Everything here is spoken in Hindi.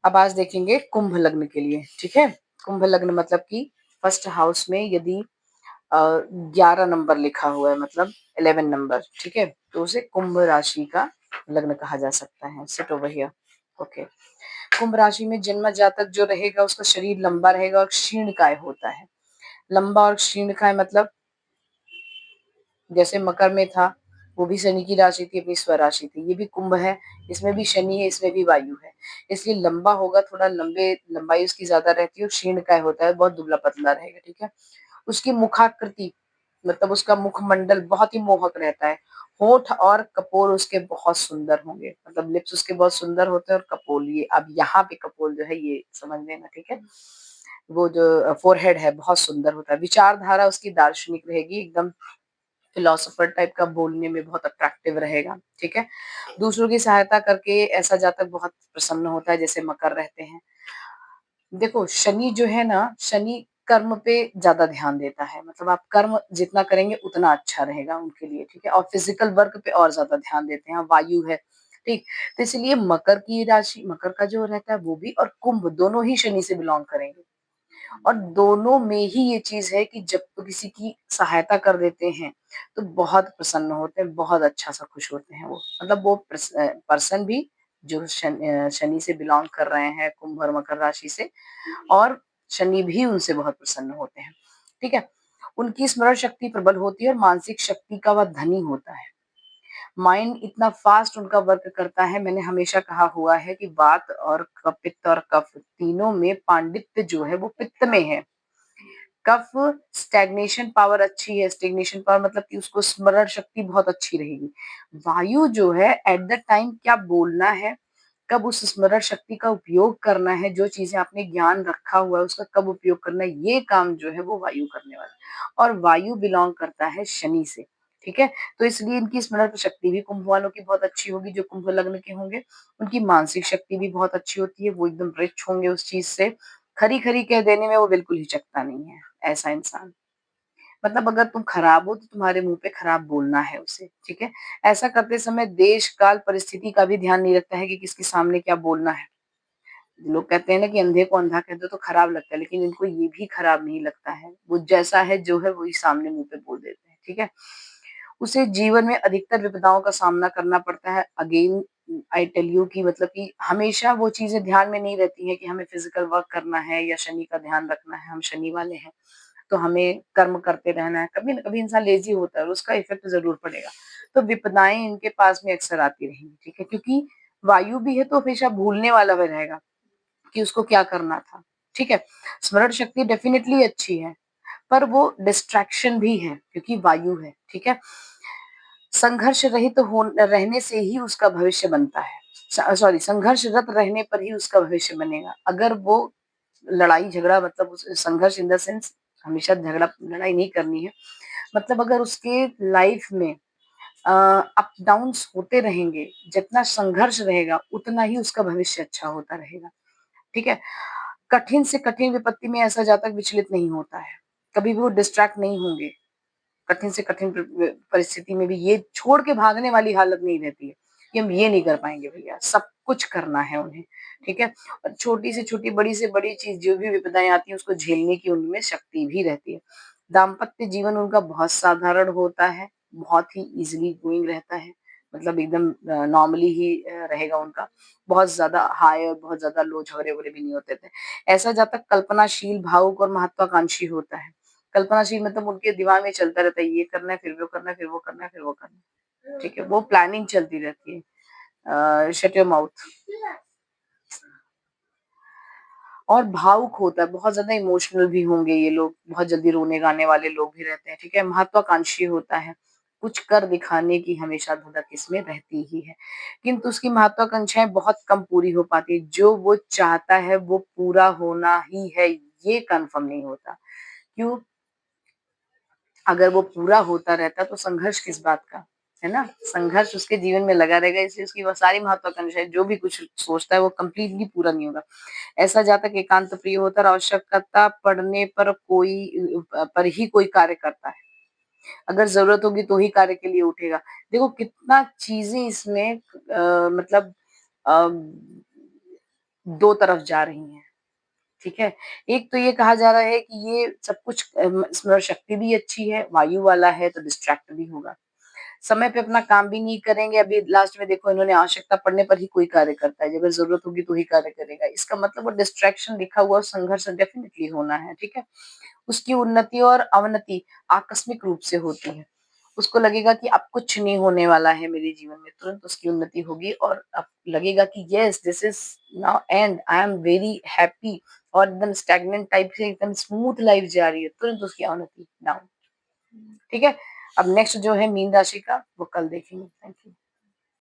अब आज देखेंगे कुंभ लग्न के लिए, ठीक है। कुंभ लग्न मतलब कि फर्स्ट हाउस में यदि 11 नंबर लिखा हुआ है, मतलब 11 नंबर, ठीक है, तो उसे कुंभ राशि का लग्न कहा जा सकता है। Sit over here. ओके। कुंभ राशि में जन्म जातक जो रहेगा उसका शरीर लंबा रहेगा और क्षीणकाय होता है। लंबा और क्षीणकाय मतलब जैसे मकर में था, वो भी शनि की राशि थी, अपनी स्वराशि थी। ये भी कुंभ है, इसमें भी शनि है, इसमें भी वायु है, इसलिए लंबा होगा, थोड़ा लंबाई उसकी ज्यादा रहती है और क्षीणकाय होता है, बहुत दुबला पतला रहेगा, ठीक है। उसकी मुखाकृति मतलब उसका मुखमंडल बहुत ही मोहक रहता है। होठ और कपोल उसके बहुत सुंदर होंगे, मतलब लिप्स उसके बहुत सुंदर होते हैं, और कपोल, ये अब यहाँ पे कपोल जो है ये समझ लेना, ठीक है। वो जो फोरहेड है बहुत सुंदर होता है। विचारधारा उसकी दार्शनिक रहेगी, एकदम फिलोसोफर टाइप का, बोलने में बहुत अट्रैक्टिव रहेगा, ठीक है। दूसरों की सहायता करके ऐसा जातक बहुत प्रसन्न होता है, जैसे मकर रहते हैं। देखो शनि जो है ना, शनि कर्म पे ज्यादा ध्यान देता है, मतलब आप कर्म जितना करेंगे उतना अच्छा रहेगा उनके लिए, ठीक है। और फिजिकल वर्क पे और ज्यादा ध्यान देते हैं, वायु है, ठीक। तो इसलिए मकर की राशि, मकर का जो रहता है वो भी, और कुंभ दोनों ही शनि से बिलोंग करेंगे। और दोनों में ही ये चीज है कि जब तो किसी की सहायता कर देते हैं तो बहुत प्रसन्न होते हैं, बहुत अच्छा सा खुश होते हैं वो, मतलब वो पर्सन भी जो शनि से बिलोंग कर रहे हैं, कुंभ और मकर राशि से, और शनि भी उनसे बहुत प्रसन्न होते हैं, ठीक है। उनकी स्मरण शक्ति प्रबल होती है और मानसिक शक्ति का वह धनी होता है। माइंड इतना फास्ट उनका वर्क करता है। मैंने हमेशा कहा हुआ है कि वात और पित्त और कफ तीनों में पांडित्य जो है वो पित्त में है। कफ स्टैग्नेशन पावर अच्छी है, स्टैग्नेशन पावर मतलब कि उसको स्मरण शक्ति बहुत अच्छी रहेगी। वायु जो है एट द टाइम क्या बोलना है, कब उस स्मरण शक्ति का उपयोग करना है, जो चीजें आपने ज्ञान रखा हुआ है उसका कब उपयोग करना है, ये काम जो है वो वायु करने वाला है। और वायु बिलोंग करता है शनि से, ठीक है। तो इसलिए इनकी स्मरण शक्ति भी कुंभ वालों की बहुत अच्छी होगी, जो कुंभ लग्न के होंगे। उनकी मानसिक शक्ति भी बहुत अच्छी होती है, वो एकदम रिच होंगे उस चीज से। खरी खरी कह देने में वो बिल्कुल हिचकता नहीं है, ऐसा इंसान। मतलब अगर तुम खराब हो तो तुम्हारे मुंह पे खराब बोलना है उसे, ठीक है। ऐसा करते समय देश काल परिस्थिति का भी ध्यान नहीं रखता है कि किसके सामने क्या बोलना है। लोग कहते हैं ना कि अंधे को अंधा कह दो तो खराब लगता है, लेकिन इनको ये भी खराब नहीं लगता है। वो जैसा है जो है वही सामने मुंह पे बोल देते हैं, ठीक है। उसे जीवन में अधिकतर विपदाओं का सामना करना पड़ता है। अगेन आई टेल यू कि मतलब कि हमेशा वो चीजें ध्यान में नहीं रहती हैं कि हमें फिजिकल वर्क करना है या शनि का ध्यान रखना है, हम शनि वाले हैं तो हमें कर्म करते रहना है। कभी ना कभी इंसान लेजी होता है और उसका इफेक्ट जरूर पड़ेगा। तो विपदाएं इनके पास में अक्सर आती रहेंगी, ठीक है, क्योंकि वायु भी है तो हमेशा भूलने वाला वह रहेगा कि उसको क्या करना था, ठीक है। स्मरण शक्ति डेफिनेटली अच्छी है, पर वो डिस्ट्रैक्शन भी है क्योंकि वायु है, ठीक है। संघर्ष रहित हो रहने से ही उसका भविष्य बनता है। सॉरी, संघर्षरत रहने पर ही उसका भविष्य बनेगा। अगर वो लड़ाई झगड़ा, मतलब संघर्ष इन द सेंस हमेशा झगड़ा लड़ाई नहीं करनी है, मतलब अगर उसके लाइफ में अप डाउन्स होते रहेंगे, जितना संघर्ष रहेगा उतना ही उसका भविष्य अच्छा होता रहेगा, ठीक है। कठिन से कठिन विपत्ति में ऐसा जातक विचलित नहीं होता है, कभी भी वो डिस्ट्रैक्ट नहीं होंगे। कठिन से कठिन परिस्थिति में भी ये छोड़ के भागने वाली हालत नहीं रहती है कि हम ये नहीं कर पाएंगे भैया, सब कुछ करना है उन्हें, ठीक है। और छोटी से छोटी, बड़ी से बड़ी चीज जो भी विपदाएं आती है उसको झेलने की उनमें शक्ति भी रहती है। दाम्पत्य जीवन उनका बहुत साधारण होता है, बहुत ही इजिली गोइंग रहता है, मतलब एकदम नॉर्मली ही रहेगा उनका। बहुत ज्यादा हाई और बहुत ज्यादा लो झगड़े वगैरह भी नहीं होते थे। ऐसा जातक कल्पनाशील, भावुक और महत्वाकांक्षी होता है। कल्पनाशील मतलब उनके दिमाग में चलता रहता है, ये करना है, फिर वो करना है, फिर वो करना है, फिर वो करना है, ठीक है। वो प्लानिंग चलती रहती है। Shut your mouth. और भावुक होता है, बहुत ज्यादा इमोशनल भी होंगे ये लोग, बहुत जल्दी रोने गाने वाले लोग भी रहते हैं, ठीक है। महत्वाकांक्षी होता है, कुछ कर दिखाने की हमेशा धुनक इसमें रहती ही है, किंतु उसकी महत्वाकांक्षाएं बहुत कम पूरी हो पाती है। जो वो चाहता है वो पूरा होना ही है, ये कंफर्म नहीं होता। क्यों? अगर वो पूरा होता रहता तो संघर्ष किस बात का, है ना। संघर्ष उसके जीवन में लगा रहेगा, इसलिए उसकी वो सारी महत्वाकांक्षाएं, जो भी कुछ सोचता है वो कंप्लीटली पूरा नहीं होगा। ऐसा जातक एकांत प्रिय होता है, आवश्यकता पड़ने पर ही कोई कार्य करता है। अगर जरूरत होगी तो ही कार्य के लिए उठेगा। देखो कितना चीजें इसमें मतलब अ, दो तरफ जा रही हैं, ठीक है। एक तो ये कहा जा रहा है कि ये सब कुछ स्मरण शक्ति भी अच्छी है, वायु वाला है तो डिस्ट्रैक्ट भी होगा, समय पे अपना काम भी नहीं करेंगे। अभी लास्ट में देखो इन्होंने आवश्यकता पड़ने पर ही कोई कार्य करता है, अगर जरूरत होगी तो ही कार्य करेगा, इसका मतलब वो डिस्ट्रैक्शन लिखा हुआ संघर्ष डेफिनेटली होना है, ठीक है। उसकी उन्नति और अवनति आकस्मिक रूप से होती है, उसको लगेगा कि अब कुछ नहीं होने वाला है मेरे जीवन में, तुरंत उसकी उन्नति होगी और अब लगेगा कि yes this is now and I am very happy, और एकदम स्टैग्नेंट टाइप से एकदम स्मूथ लाइफ जा रही है, तुरंत उसकी अवनति डाउन, ठीक है। अब नेक्स्ट जो है मीन राशि का वो कल देखेंगे। Thank you.